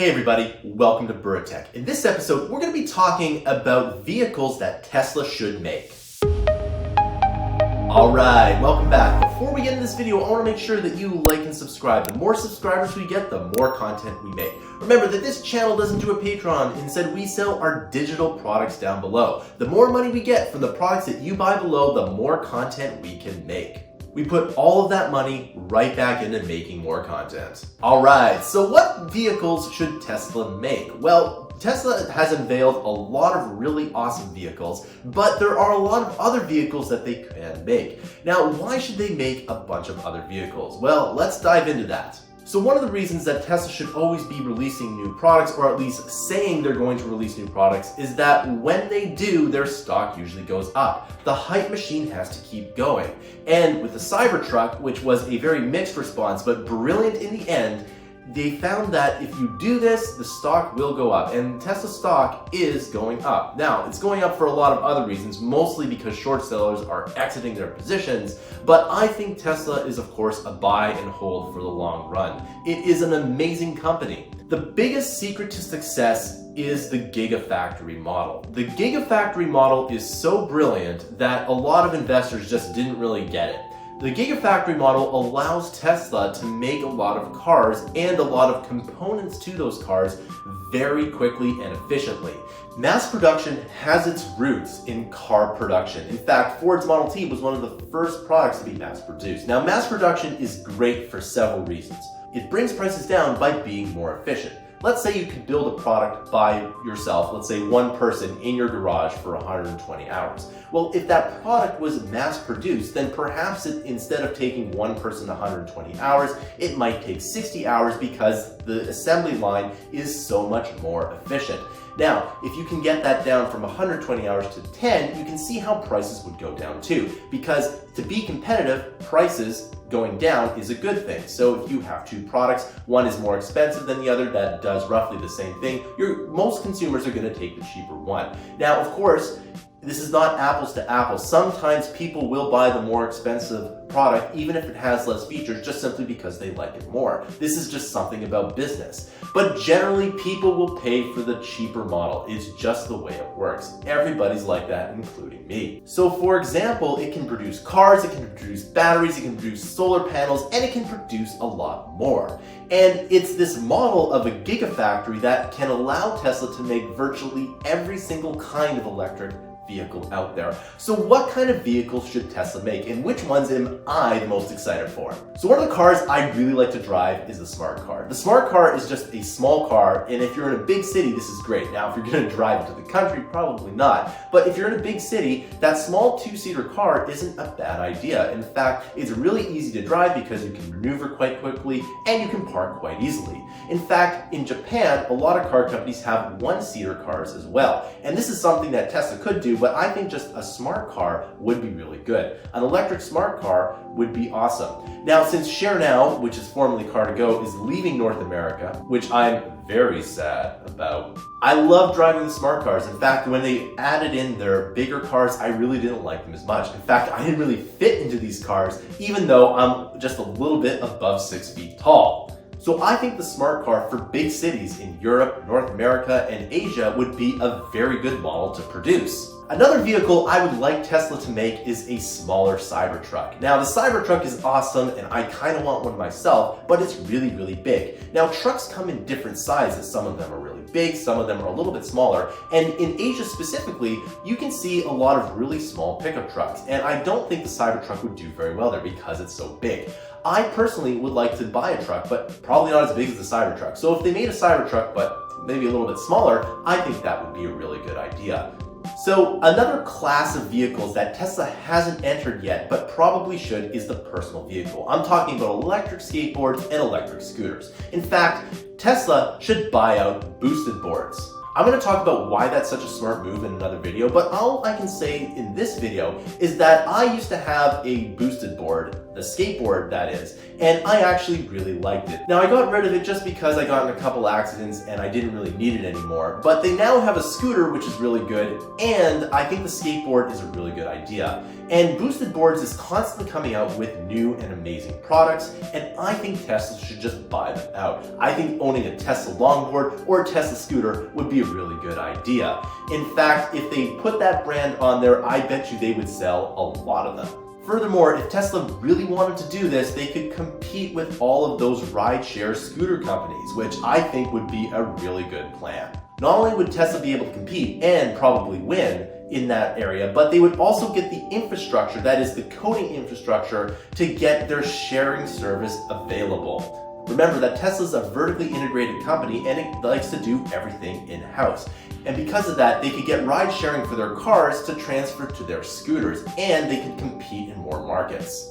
Hey everybody, welcome to Bura Tech. In this episode, we're going to be talking about vehicles that Tesla should make. Alright, welcome back. Before we get into this video, I want to make sure that you like and subscribe. The more subscribers we get, the more content we make. Remember that this channel doesn't do a Patreon. Instead, we sell our digital products down below. The more money we get from the products that you buy below, the more content we can make. We put all of that money right back into making more content. Alright, so what vehicles should Tesla make? Well, Tesla has unveiled a lot of really awesome vehicles, but there are a lot of other vehicles that they can make. Now, why should they make a bunch of other vehicles? Well, let's dive into that. So one of the reasons that Tesla should always be releasing new products, or at least saying they're going to release new products, is that when they do, their stock usually goes up. The hype machine has to keep going. And with the Cybertruck, which was a very mixed response, but brilliant in the end, they found that if you do this, the stock will go up, and Tesla stock is going up. Now, it's going up for a lot of other reasons, mostly because short sellers are exiting their positions, but I think Tesla is, of course, a buy and hold for the long run. It is an amazing company. The biggest secret to success is the Gigafactory model. The Gigafactory model is so brilliant that a lot of investors just didn't really get it. The Gigafactory model allows Tesla to make a lot of cars and a lot of components to those cars very quickly and efficiently. Mass production has its roots in car production. In fact, Ford's Model T was one of the first products to be mass produced. Now, mass production is great for several reasons. It brings prices down by being more efficient. Let's say you could build a product by yourself, let's say one person in your garage for 120 hours. Well, if that product was mass produced, then perhaps instead of taking one person 120 hours, it might take 60 hours because the assembly line is so much more efficient. Now, if you can get that down from 120 hours to 10, you can see how prices would go down too. Because to be competitive, prices going down is a good thing. So if you have two products, one is more expensive than the other that does roughly the same thing, most consumers are going to take the cheaper one. Now, of course, this is not apples to apples. Sometimes people will buy the more expensive product even if it has less features just simply because they like it more. This is just something about business. But generally, people will pay for the cheaper model. It's just the way it works. Everybody's like that, including me. So for example, it can produce cars, it can produce batteries, it can produce solar panels, and it can produce a lot more. And it's this model of a gigafactory that can allow Tesla to make virtually every single kind of electric vehicle out there. So what kind of vehicles should Tesla make, and which ones am I the most excited for? So one of the cars I really like to drive is the smart car. The smart car is just a small car, and if you're in a big city, this is great. Now, if you're going to drive into the country, probably not. But if you're in a big city, that small two-seater car isn't a bad idea. In fact, it's really easy to drive because you can maneuver quite quickly, and you can park quite easily. In fact, in Japan, a lot of car companies have one-seater cars as well. And this is something that Tesla could do, but I think just a smart car would be really good. An electric smart car would be awesome. Now, since Share Now, which is formerly Car2Go, is leaving North America, which I'm very sad about, I love driving the smart cars. In fact, when they added in their bigger cars, I really didn't like them as much. In fact, I didn't really fit into these cars, even though I'm just a little bit above 6 feet tall. So I think the smart car for big cities in Europe, North America, and Asia would be a very good model to produce. Another vehicle I would like Tesla to make is a smaller Cybertruck. Now, the Cybertruck is awesome, and I kind of want one myself, but it's really, really big. Now, trucks come in different sizes. Some of them are really big, some of them are a little bit smaller, and in Asia specifically, you can see a lot of really small pickup trucks, and I don't think the Cybertruck would do very well there because it's so big. I personally would like to buy a truck, but probably not as big as the Cybertruck. So if they made a Cybertruck, but maybe a little bit smaller, I think that would be a really good idea. So another class of vehicles that Tesla hasn't entered yet, but probably should, is the personal vehicle. I'm talking about electric skateboards and electric scooters. In fact, Tesla should buy out boosted boards. I'm going to talk about why that's such a smart move in another video, but all I can say in this video is that I used to have a boosted board the skateboard that is, and I actually really liked it. Now I got rid of it just because I got in a couple accidents and I didn't really need it anymore, but they now have a scooter which is really good, and I think the skateboard is a really good idea. And Boosted Boards is constantly coming out with new and amazing products, and I think Tesla should just buy them out. I think owning a Tesla longboard or a Tesla scooter would be a really good idea. In fact, if they put that brand on there, I bet you they would sell a lot of them. Furthermore, if Tesla really wanted to do this, they could compete with all of those rideshare scooter companies, which I think would be a really good plan. Not only would Tesla be able to compete and probably win in that area, but they would also get the infrastructure, that is the coding infrastructure, to get their sharing service available. Remember that Tesla's a vertically integrated company and it likes to do everything in-house. And because of that, they could get ride sharing for their cars to transfer to their scooters, and they could compete in more markets.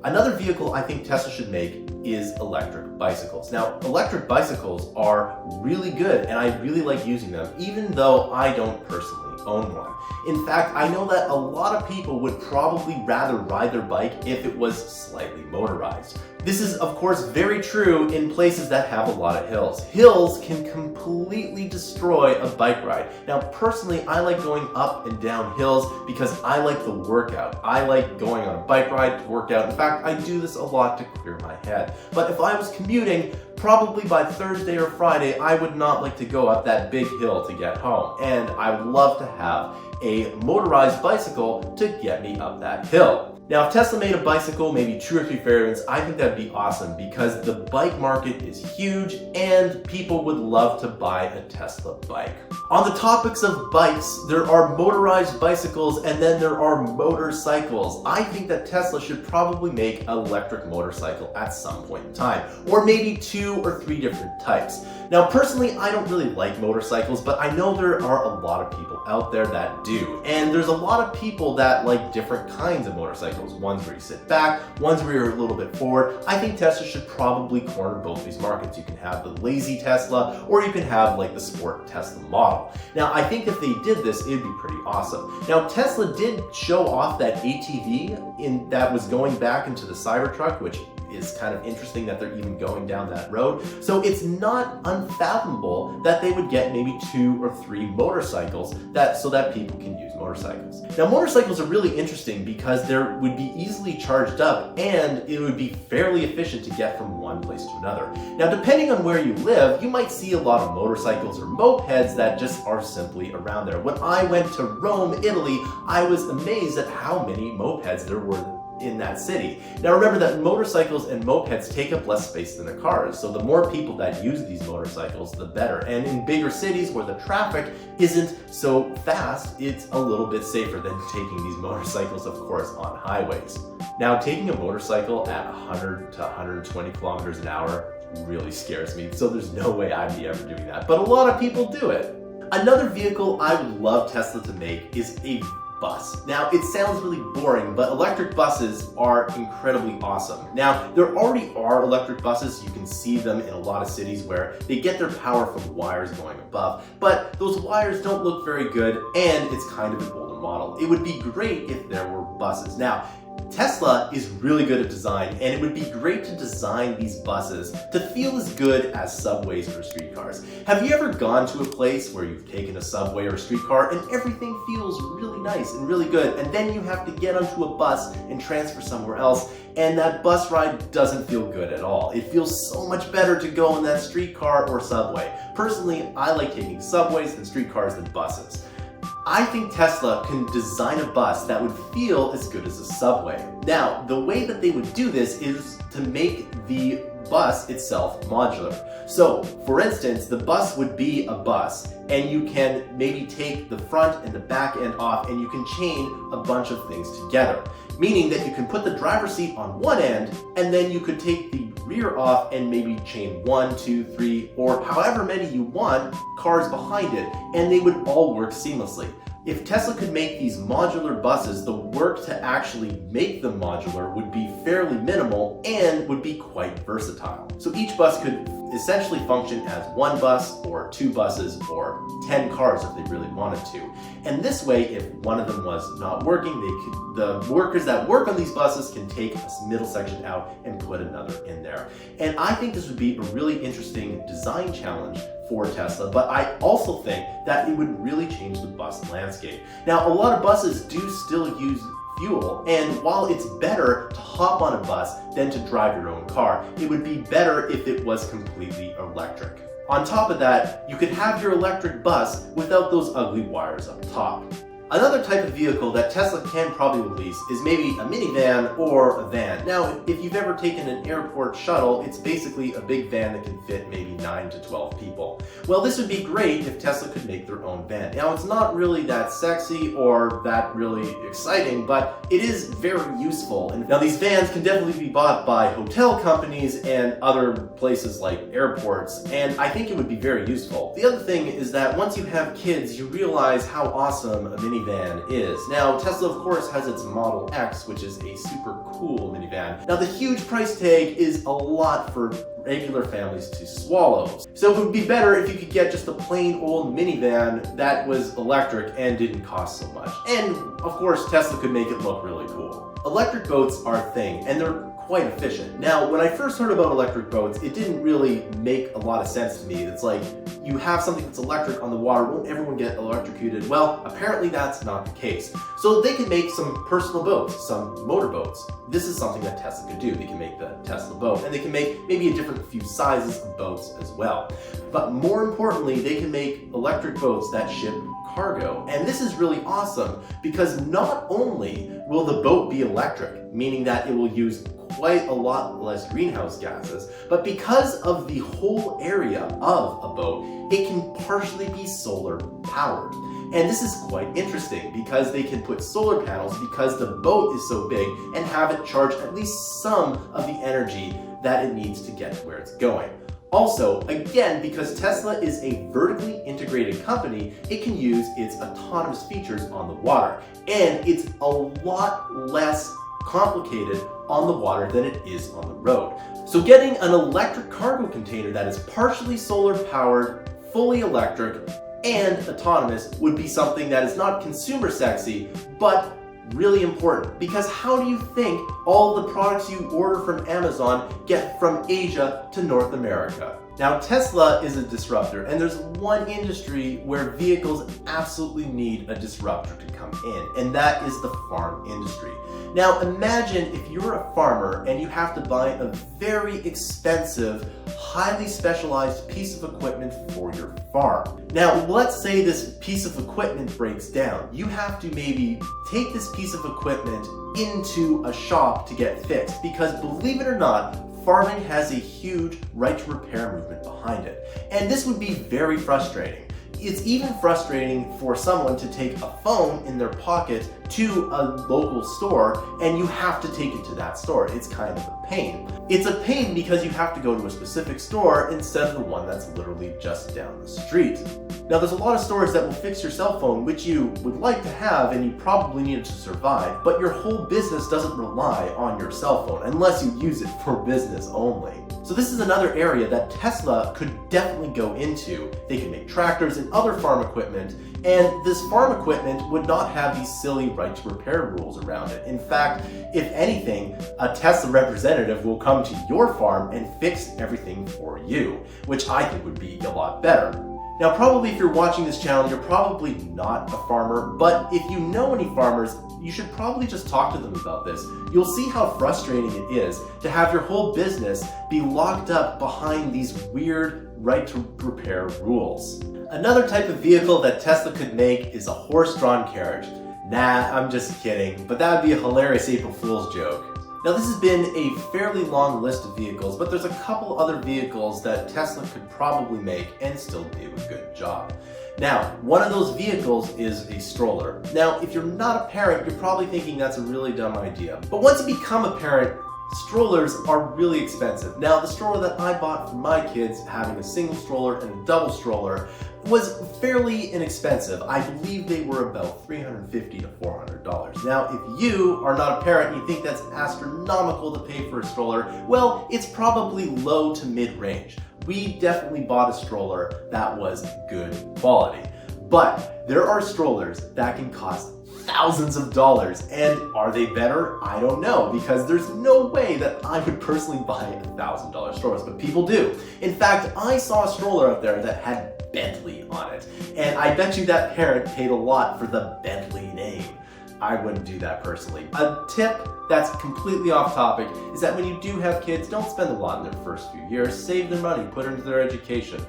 Another vehicle I think Tesla should make is electric bicycles. Now, electric bicycles are really good and I really like using them, even though I don't personally own one. In fact, I know that a lot of people would probably rather ride their bike if it was slightly motorized. This is, of course, very true in places that have a lot of hills. Hills can completely destroy a bike ride. Now, personally, I like going up and down hills because I like the workout. I like going on a bike ride to work out. In fact, I do this a lot to clear my head. But if I was commuting, probably by Thursday or Friday, I would not like to go up that big hill to get home. And I would love to have a motorized bicycle to get me up that hill. Now, if Tesla made a bicycle, maybe 2 or 3 variants, I think that'd be awesome because the bike market is huge and people would love to buy a Tesla bike. On the topics of bikes, there are motorized bicycles and then there are motorcycles. I think that Tesla should probably make an electric motorcycle at some point in time, or maybe 2 or 3 different types. Now, personally, I don't really like motorcycles, but I know there are a lot of people out there that do. And there's a lot of people that like different kinds of motorcycles. Ones where you sit back, ones where you're a little bit forward. I think Tesla should probably corner both these markets. You can have the lazy Tesla, or you can have like the sport Tesla model. Now, I think if they did this, it'd be pretty awesome. Now, Tesla did show off that ATV that was going back into the Cybertruck, which is kind of interesting that they're even going down that road. So it's not unfathomable that they would get maybe 2 or 3 motorcycles so that people can use motorcycles. Now, motorcycles are really interesting because they would be easily charged up and it would be fairly efficient to get from one place to another. Now, depending on where you live, you might see a lot of motorcycles or mopeds that just are simply around there. When I went to Rome, Italy, I was amazed at how many mopeds there were in that city. Now remember that motorcycles and mopeds take up less space than the cars, so the more people that use these motorcycles, the better. And in bigger cities where the traffic isn't so fast, it's a little bit safer than taking these motorcycles, of course, on highways. Now, taking a motorcycle at 100 to 120 kilometers an hour really scares me, so there's no way I'd be ever doing that. But a lot of people do it. Another vehicle I would love Tesla to make is a bus. Now, it sounds really boring, but electric buses are incredibly awesome. Now, there already are electric buses. You can see them in a lot of cities where they get their power from wires going above, but those wires don't look very good and it's kind of an older model. It would be great if there were buses. Now, Tesla is really good at design, and it would be great to design these buses to feel as good as subways or streetcars. Have you ever gone to a place where you've taken a subway or a streetcar and everything feels really nice and really good, and then you have to get onto a bus and transfer somewhere else, and that bus ride doesn't feel good at all? It feels so much better to go in that streetcar or subway. Personally, I like taking subways and streetcars than buses. I think Tesla can design a bus that would feel as good as a subway. Now, the way that they would do this is to make the bus itself modular. So, for instance, the bus would be a bus, and you can maybe take the front and the back end off, and you can chain a bunch of things together. Meaning that you can put the driver's seat on one end, and then you could take the rear off and maybe chain 1, 2, 3, or however many you want cars behind it, and they would all work seamlessly. If Tesla could make these modular buses, the work to actually make them modular would be fairly minimal and would be quite versatile. So each bus could essentially function as one bus or two buses or 10 cars if they really wanted to. And this way, if one of them was not working, the workers that work on these buses can take a middle section out and put another in there. And I think this would be a really interesting design challenge for Tesla, but I also think that it would really change the bus landscape. Now, a lot of buses do still use fuel, and while it's better to hop on a bus than to drive your own car, it would be better if it was completely electric. On top of that, you could have your electric bus without those ugly wires up top. Another type of vehicle that Tesla can probably release is maybe a minivan or a van. Now, if you've ever taken an airport shuttle, it's basically a big van that can fit maybe 9 to 12 people. Well, this would be great if Tesla could make their own van. Now, it's not really that sexy or that really exciting, but it is very useful. And now, these vans can definitely be bought by hotel companies and other places like airports, and I think it would be very useful. The other thing is that once you have kids, you realize how awesome a minivan is. Now, Tesla, of course, has its Model X, which is a super cool minivan. Now, the huge price tag is a lot for regular families to swallow. So it would be better if you could get just a plain old minivan that was electric and didn't cost so much. And, of course, Tesla could make it look really cool. Electric boats are a thing, and they're quite efficient. Now, when I first heard about electric boats, it didn't really make a lot of sense to me. It's like, you have something that's electric on the water, won't everyone get electrocuted? Well, apparently that's not the case. So they can make some personal boats, some motorboats. This is something that Tesla could do. They can make the Tesla boat, and they can make maybe a different few sizes of boats as well. But more importantly, they can make electric boats that ship cargo. And this is really awesome because not only will the boat be electric, meaning that it will use quite a lot less greenhouse gases, but because of the whole area of a boat, it can partially be solar powered. And this is quite interesting because they can put solar panels because the boat is so big and have it charge at least some of the energy that it needs to get to where it's going. Also, again, because Tesla is a vertically integrated company, it can use its autonomous features on the water. And it's a lot less complicated on the water than it is on the road. So getting an electric cargo container that is partially solar powered, fully electric, and autonomous would be something that is not consumer sexy, but really important. Because how do you think all the products you order from Amazon get from Asia to North America? Now, Tesla is a disruptor, and there's one industry where vehicles absolutely need a disruptor to come in, and that is the farm industry. Now, imagine if you're a farmer and you have to buy a very expensive, highly specialized piece of equipment for your farm. Now, let's say this piece of equipment breaks down. You have to maybe take this piece of equipment into a shop to get fixed, because believe it or not, farming has a huge right to repair movement behind it. And this would be very frustrating. It's even frustrating for someone to take a phone in their pocket to a local store and you have to take it to that store. It's kind of a pain. It's a pain because you have to go to a specific store instead of the one that's literally just down the street. Now, there's a lot of stores that will fix your cell phone, which you would like to have and you probably need it to survive, but your whole business doesn't rely on your cell phone unless you use it for business only. So this is another area that Tesla could definitely go into. They can make tractors and other farm equipment, and this farm equipment would not have these silly right to repair rules around it. In fact, if anything, a Tesla representative will come to your farm and fix everything for you, which I think would be a lot better. Now, probably if you're watching this channel, you're probably not a farmer, but if you know any farmers, you should probably just talk to them about this. You'll see how frustrating it is to have your whole business be locked up behind these weird right to repair rules. Another type of vehicle that Tesla could make is a horse-drawn carriage. Nah, I'm just kidding, but that would be a hilarious April Fool's joke. Now, this has been a fairly long list of vehicles, but there's a couple other vehicles that Tesla could probably make and still do a good job. Now, one of those vehicles is a stroller. Now, if you're not a parent, you're probably thinking that's a really dumb idea. But once you become a parent, strollers are really expensive. Now, the stroller that I bought for my kids, having a single stroller and a double stroller, was fairly inexpensive. I believe they were about $350 to $400. Now, if you are not a parent and you think that's astronomical to pay for a stroller, well, it's probably low to mid-range. we definitely bought a stroller that was good quality. But there are strollers that can cost thousands of dollars, and are they better? I don't know, because there's no way that I would personally buy $1,000 strollers, but people do. In fact, I saw a stroller out there that had Bentley on it, and I bet you that parent paid a lot for the Bentley name. I wouldn't do that personally. A tip that's completely off topic is that when you do have kids, don't spend a lot in their first few years. Save their money, put it into their education.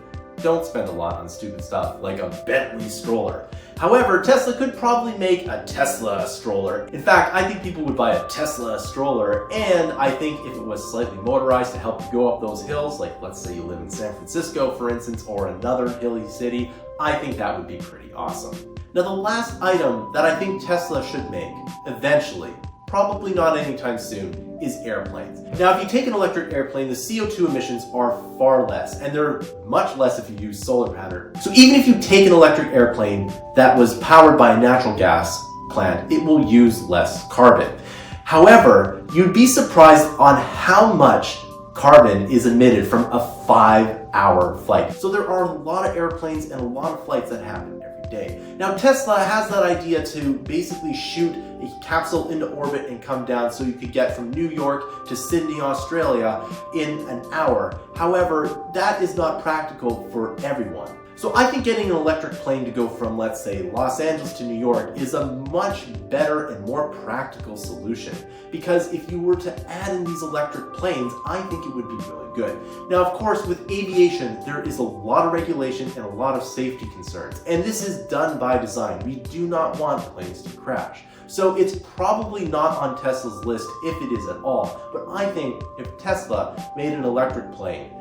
Don't spend a lot on stupid stuff like a Bentley stroller. However, Tesla could probably make a Tesla stroller. In fact, I think people would buy a Tesla stroller, and I think if it was slightly motorized to help you go up those hills, like let's say you live in San Francisco, for instance, or another hilly city, I think that would be pretty awesome. Now, the last item that I think Tesla should make, eventually, probably not anytime soon, is airplanes. Now, if you take an electric airplane, the CO2 emissions are far less, and they're much less if you use solar power. So even if you take an electric airplane that was powered by a natural gas plant, it will use less carbon. However, you'd be surprised on how much carbon is emitted from a 5-hour flight. So there are a lot of airplanes and a lot of flights that happen every day. Now, Tesla has that idea to basically shoot a capsule into orbit and come down so you could get from New York to Sydney, Australia in an hour. However, that is not practical for everyone. So I think getting an electric plane to go from, let's say, Los Angeles to New York is a much better and more practical solution. Because if you were to add in these electric planes, I think it would be really good. Now, of course, with aviation, there is a lot of regulation and a lot of safety concerns. And this is done by design. We do not want planes to crash. So it's probably not on Tesla's list if it is at all. But I think if Tesla made an electric plane,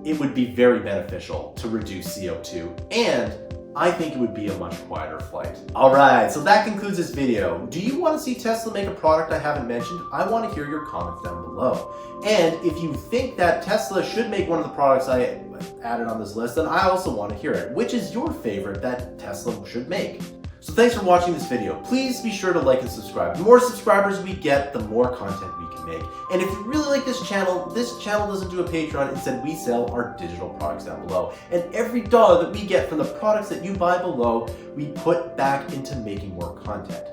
it would be very beneficial to reduce CO2, and I think it would be a much quieter flight. Alright, so that concludes this video. Do you want to see Tesla make a product I haven't mentioned? I want to hear your comments down below. And if you think that Tesla should make one of the products I added on this list, then I also want to hear it. Which is your favorite that Tesla should make? So thanks for watching this video. Please be sure to like and subscribe. The more subscribers we get, the more content we can make. And if you really like this channel doesn't do a Patreon. Instead, we sell our digital products down below. And every dollar that we get from the products that you buy below, we put back into making more content.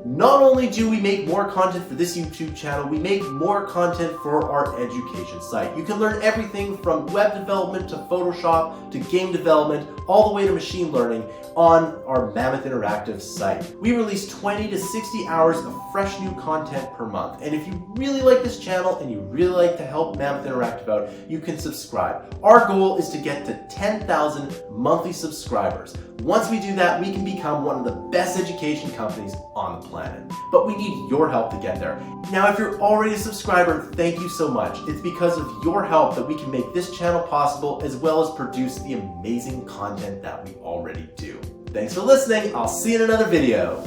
Not only do we make more content for this YouTube channel, we make more content for our education site. You can learn everything from web development to Photoshop to game development, all the way to machine learning on our Mammoth Interactive site. We release 20 to 60 hours of fresh new content per month. And if you really like this channel and you really like to help Mammoth Interactive out, you can subscribe. Our goal is to get to 10,000 monthly subscribers. Once we do that, we can become one of the best education companies on the planet. But we need your help to get there. Now, if you're already a subscriber, thank you so much. It's because of your help that we can make this channel possible, as well as produce the amazing content that we already do. Thanks for listening. I'll see you in another video.